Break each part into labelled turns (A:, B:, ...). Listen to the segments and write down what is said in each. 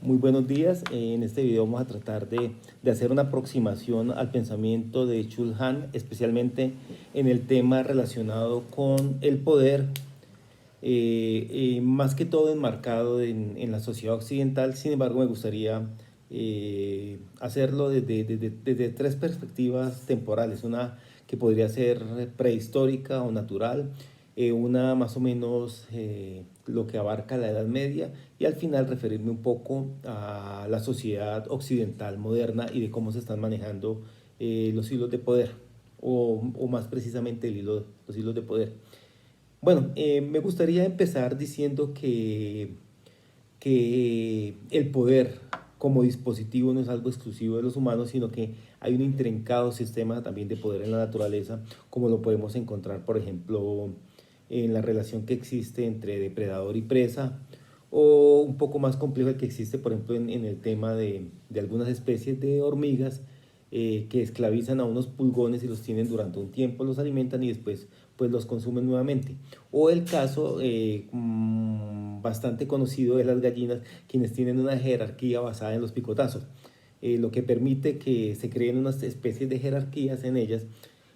A: Muy buenos días. En este video vamos a tratar de hacer una aproximación al pensamiento de Chul Han, especialmente en el tema relacionado con el poder, más que todo enmarcado en la sociedad occidental. Sin embargo, me gustaría hacerlo desde tres perspectivas temporales: una que podría ser prehistórica o natural, una más o menos lo que abarca la Edad Media, y al final referirme un poco a la sociedad occidental moderna y de cómo se están manejando los hilos de poder, o más precisamente los hilos de poder. Bueno, me gustaría empezar diciendo que el poder como dispositivo no es algo exclusivo de los humanos, sino que hay un intrincado sistema también de poder en la naturaleza, como lo podemos encontrar, por ejemplo, en la relación que existe entre depredador y presa, o un poco más complejo el que existe, por ejemplo, en el tema de algunas especies de hormigas que esclavizan a unos pulgones y los tienen durante un tiempo, los alimentan y después pues los consumen nuevamente. O el caso bastante conocido de las gallinas, quienes tienen una jerarquía basada en los picotazos, lo que permite que se creen unas especies de jerarquías en ellas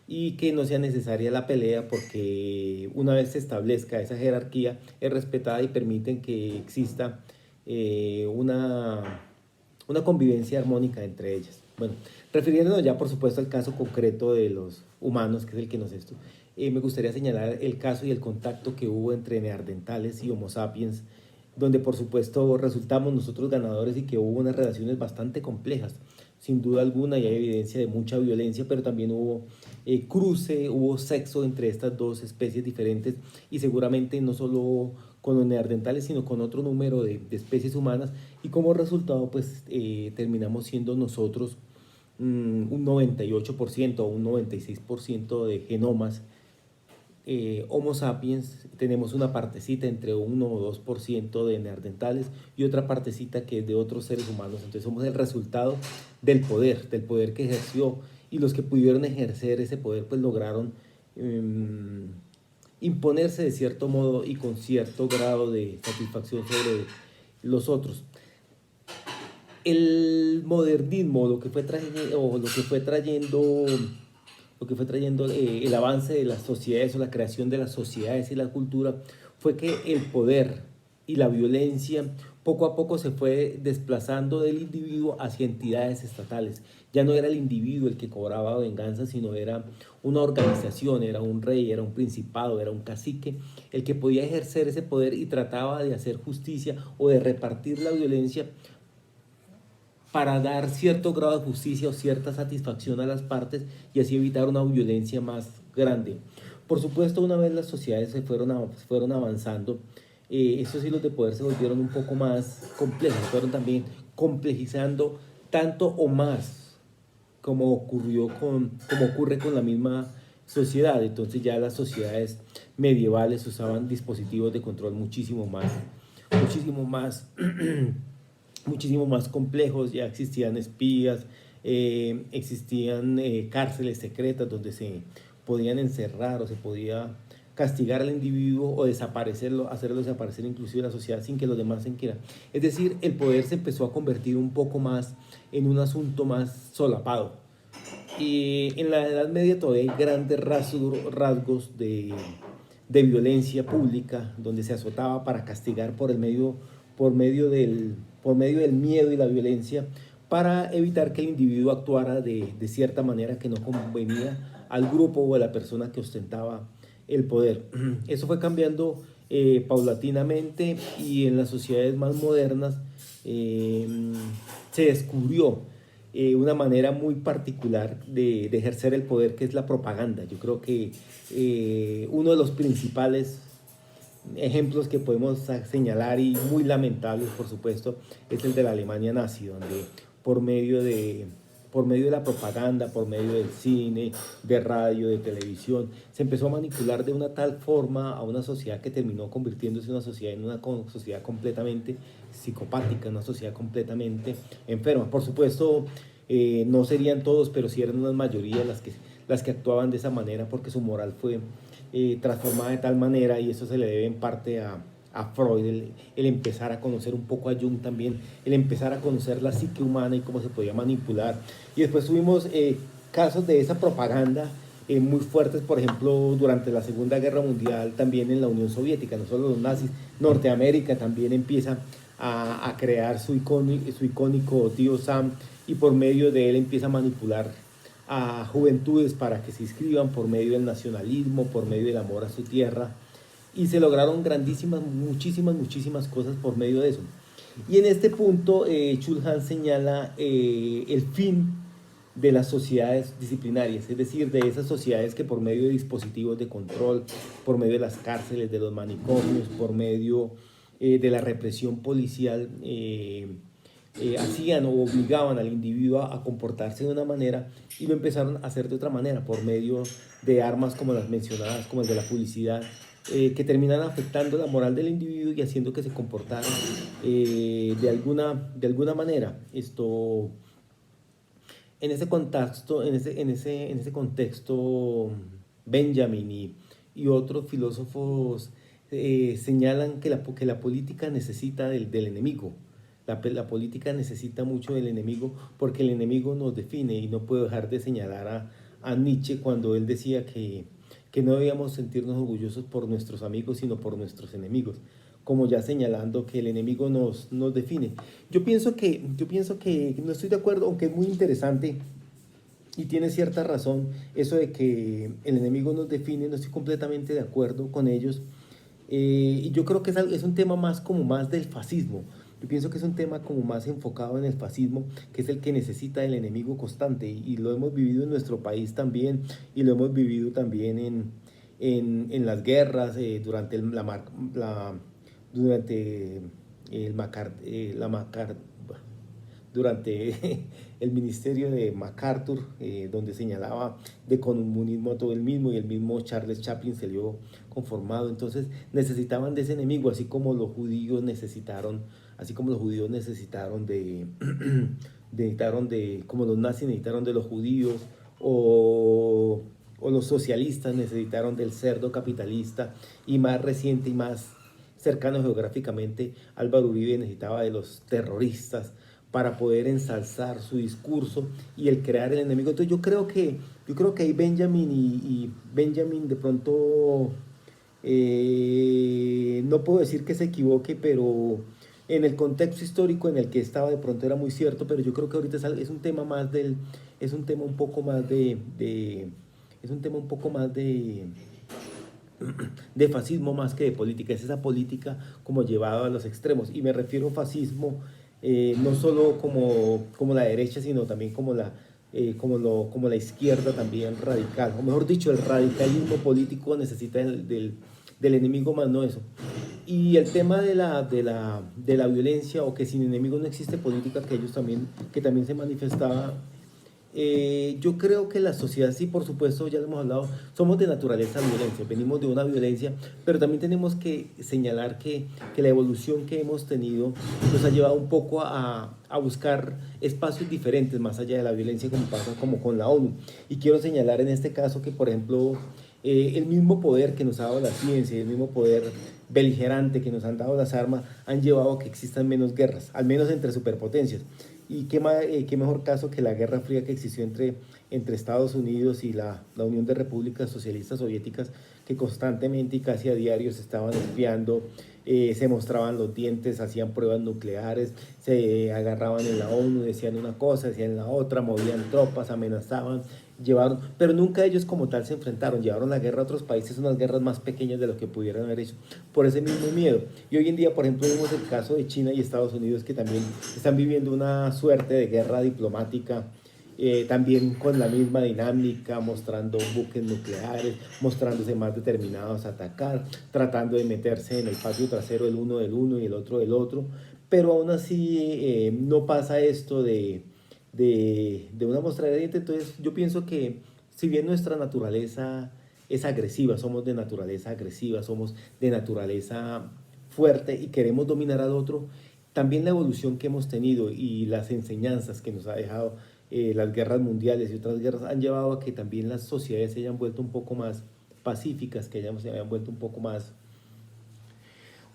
A: y que no sea necesaria la pelea, porque una vez se establezca esa jerarquía es respetada y permiten que exista una convivencia armónica entre ellas. Bueno, refiriéndonos ya por supuesto al caso concreto de los humanos, que es el que nos esto, me gustaría señalar el caso y el contacto que hubo entre neandertales y Homo sapiens, donde por supuesto resultamos nosotros ganadores y que hubo unas relaciones bastante complejas, sin duda alguna, y hay evidencia de mucha violencia, pero también hubo cruce, hubo sexo entre estas dos especies diferentes, y seguramente no solo con los neandertales, sino con otro número de especies humanas, y como resultado pues terminamos siendo nosotros un 98% o un 96% de genomas Homo sapiens. Tenemos una partecita entre 1 o 2% de neandertales y otra partecita que es de otros seres humanos. Entonces somos el resultado del poder que ejerció, y los que pudieron ejercer ese poder pues lograron imponerse de cierto modo y con cierto grado de satisfacción sobre los otros. El modernismo, lo que fue trayendo el avance de las sociedades, o la creación de las sociedades y la cultura, fue que el poder y la violencia poco a poco se fue desplazando del individuo hacia entidades estatales. Ya no era el individuo el que cobraba venganza, sino era una organización, era un rey, era un principado, era un cacique, el que podía ejercer ese poder y trataba de hacer justicia o de repartir la violencia para dar cierto grado de justicia o cierta satisfacción a las partes, y así evitar una violencia más grande. Por supuesto, una vez las sociedades fueron avanzando, estos hilos de poder se volvieron un poco más complejos, fueron también complejizando tanto o más como ocurre con la misma sociedad. Entonces ya las sociedades medievales usaban dispositivos de control muchísimo más muchísimo más complejos. Ya existían espías, existían cárceles secretas donde se podían encerrar o se podía castigar al individuo o desaparecerlo, hacerlo desaparecer inclusive de la sociedad sin que los demás se quieran. Es decir, el poder se empezó a convertir un poco más en un asunto más solapado. Y en la Edad Media todavía hay grandes rasgos de violencia pública, donde se azotaba para castigar por medio del miedo y la violencia, para evitar que el individuo actuara de cierta manera que no convenía al grupo o a la persona que ostentaba el poder. Eso fue cambiando paulatinamente, y en las sociedades más modernas eh, se descubrió una manera muy particular de ejercer el poder, que es la propaganda. Yo creo que uno de los principales ejemplos que podemos señalar, y muy lamentables por supuesto, es el de la Alemania nazi, donde por medio de, por medio de la propaganda, por medio del cine, de radio, de televisión, se empezó a manipular de una tal forma a una sociedad que terminó convirtiéndose en una sociedad completamente psicopática, una sociedad completamente enferma. Por supuesto, no serían todos, pero sí eran una mayoría las que actuaban de esa manera, porque su moral fue transformada de tal manera, y eso se le debe en parte a Freud, el empezar a conocer un poco a Jung también, el empezar a conocer la psique humana y cómo se podía manipular. Y después tuvimos casos de esa propaganda muy fuertes, por ejemplo, durante la Segunda Guerra Mundial, también en la Unión Soviética, no solo los nazis, Norteamérica también empieza a crear su icónico tío Sam, y por medio de él empieza a manipular a juventudes para que se inscriban por medio del nacionalismo, por medio del amor a su tierra, y se lograron grandísimas, muchísimas cosas por medio de eso. Y en este punto, Chulhan señala el fin de las sociedades disciplinarias, es decir, de esas sociedades que por medio de dispositivos de control, por medio de las cárceles, de los manicomios, por medio de la represión policial, hacían o obligaban al individuo a comportarse de una manera, y lo empezaron a hacer de otra manera, por medio de armas como las mencionadas, como el de la publicidad, que terminan afectando la moral del individuo y haciendo que se comportara de alguna manera. En ese contexto, Benjamin y otros filósofos señalan que la política necesita del enemigo. La política necesita mucho del enemigo, porque el enemigo nos define, y no puedo dejar de señalar a Nietzsche cuando él decía que no debíamos sentirnos orgullosos por nuestros amigos, sino por nuestros enemigos, como ya señalando que el enemigo nos define. Yo pienso que no estoy de acuerdo, aunque es muy interesante y tiene cierta razón eso de que el enemigo nos define. No estoy completamente de acuerdo con ellos, y yo creo que es un tema más del fascismo. Yo pienso que es un tema como más enfocado en el fascismo, que es el que necesita el enemigo constante, y lo hemos vivido en nuestro país también, y lo hemos vivido también en las guerras, durante el Macar, la Macar, durante el ministerio de MacArthur, donde señalaba de comunismo todo el mismo, y el mismo Charles Chaplin se vio conformado. Entonces necesitaban de ese enemigo, así como los judíos necesitaron como los nazis necesitaron de los judíos, o los socialistas necesitaron del cerdo capitalista, y más reciente y más cercano geográficamente, Álvaro Uribe necesitaba de los terroristas para poder ensalzar su discurso y el crear el enemigo. Entonces yo creo que ahí Benjamin de pronto, no puedo decir que se equivoque, pero en el contexto histórico en el que estaba de pronto era muy cierto. Pero yo creo que ahorita es un tema un poco más de fascismo más que de política. Es esa política como llevada a los extremos, y me refiero a fascismo, no solo como la derecha, sino también como la izquierda también radical, o mejor dicho, el radicalismo político necesita del enemigo, más no eso. Y el tema de la violencia, o que sin enemigo no existe política, que también se manifestaba. Yo creo que la sociedad, sí, por supuesto, ya lo hemos hablado, somos de naturaleza violencia, venimos de una violencia, pero también tenemos que señalar que la evolución que hemos tenido nos ha llevado un poco a buscar espacios diferentes más allá de la violencia, como pasa como con la ONU. Y quiero señalar en este caso que, por ejemplo, el mismo poder que nos ha dado la ciencia, el mismo poder beligerante que nos han dado las armas, han llevado a que existan menos guerras, al menos entre superpotencias. Y qué mejor caso que la Guerra Fría que existió entre Estados Unidos y la Unión de Repúblicas Socialistas Soviéticas, que constantemente y casi a diario se estaban espiando, se mostraban los dientes, hacían pruebas nucleares, se agarraban en la ONU, decían una cosa, decían la otra, movían tropas, amenazaban, pero nunca ellos como tal se enfrentaron, llevaron la guerra a otros países, unas guerras más pequeñas de lo que pudieran haber hecho, por ese mismo miedo. Y hoy en día, por ejemplo, vemos el caso de China y Estados Unidos, que también están viviendo una suerte de guerra diplomática, también con la misma dinámica, mostrando buques nucleares, mostrándose más determinados a atacar, tratando de meterse en el patio trasero el uno del uno y el otro del otro, pero aún así no pasa esto de una muestra de diente. Entonces yo pienso que, si bien nuestra naturaleza es agresiva, somos de naturaleza agresiva, somos de naturaleza fuerte y queremos dominar al otro, también la evolución que hemos tenido y las enseñanzas que nos ha dejado las guerras mundiales y otras guerras han llevado a que también las sociedades se hayan vuelto un poco más pacíficas, que se hayan vuelto un poco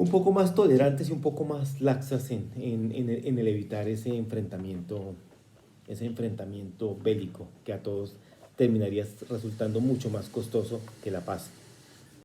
A: un poco más tolerantes y un poco más laxas en el evitar ese enfrentamiento bélico que a todos terminaría resultando mucho más costoso que la paz.